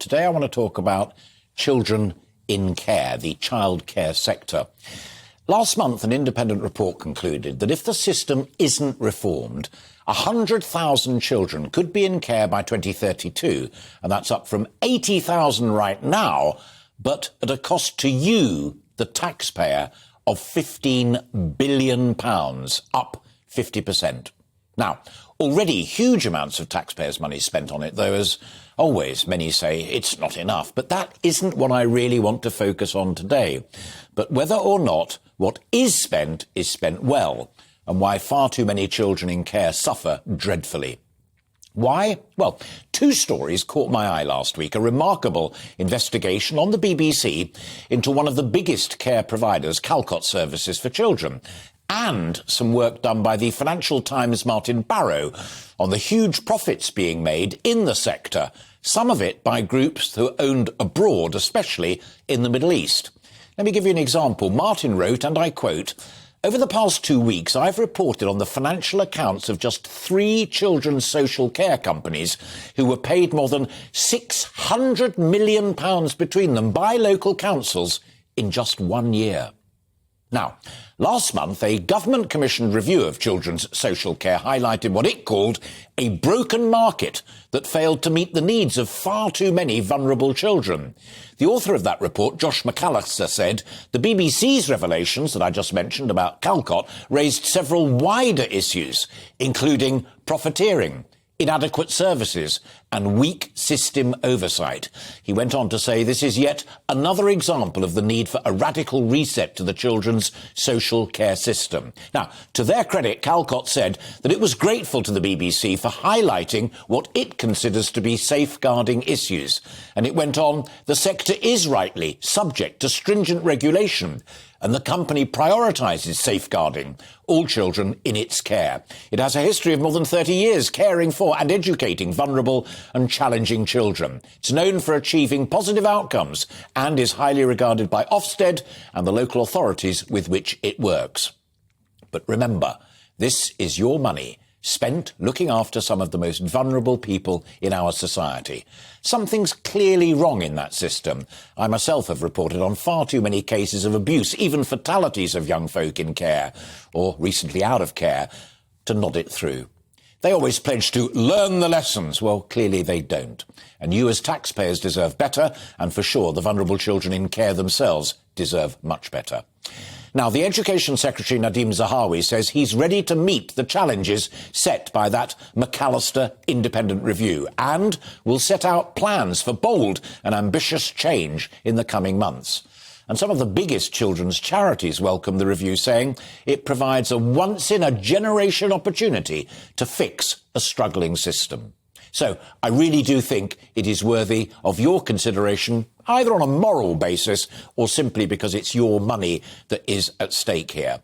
Today I want to talk about children in care, the child care sector. Last month, an independent report concluded that if the system isn't reformed, 100,000 children could be in care by 2032, and that's up from 80,000 right now, but at a cost to you, the taxpayer, of £15 billion, up 50%. Now, already huge amounts of taxpayers' money spent on it, though, as always, many say it's not enough. But that isn't what I really want to focus on today. But whether or not what is spent well, and why far too many children in care suffer dreadfully. Why? Well, two stories caught my eye last week. A remarkable investigation on the BBC into one of the biggest care providers, Calcott Services for Children, and some work done by the Financial Times' Martin Barrow on the huge profits being made in the sector, some of it by groups who are owned abroad, especially in the Middle East. Let me give you an example. Martin wrote, and I quote, "Over the past 2 weeks, I've reported on the financial accounts of just 3 children's social care companies who were paid more than £600 million between them by local councils in just 1 year." Now, last month, a government-commissioned review of children's social care highlighted what it called a broken market that failed to meet the needs of far too many vulnerable children. The author of that report, Josh McAllister, said the BBC's revelations that I just mentioned about Calcott raised several wider issues, including profiteering, inadequate services and weak system oversight. He went on to say this is yet another example of the need for a radical reset to the children's social care system. Now, to their credit, Calcott said that it was grateful to the BBC for highlighting what it considers to be safeguarding issues. And it went on, the sector is rightly subject to stringent regulation, and the company prioritises safeguarding all children in its care. It has a history of more than 30 years caring for and educating vulnerable and challenging children. It's known for achieving positive outcomes and is highly regarded by Ofsted and the local authorities with which it works. But remember, this is your money spent looking after some of the most vulnerable people in our society. Something's clearly wrong in that system. I myself have reported on far too many cases of abuse, even fatalities of young folk in care, or recently out of care, to nod it through. They always pledge to learn the lessons. Well, clearly they don't. And you as taxpayers deserve better, and for sure the vulnerable children in care themselves deserve much better. Now, the Education Secretary, Nadim Zahawi, says he's ready to meet the challenges set by that McAllister independent review and will set out plans for bold and ambitious change in the coming months. And some of the biggest children's charities welcome the review, saying it provides a once-in-a-generation opportunity to fix a struggling system. So I really do think it is worthy of your consideration, either on a moral basis or simply because it's your money that is at stake here.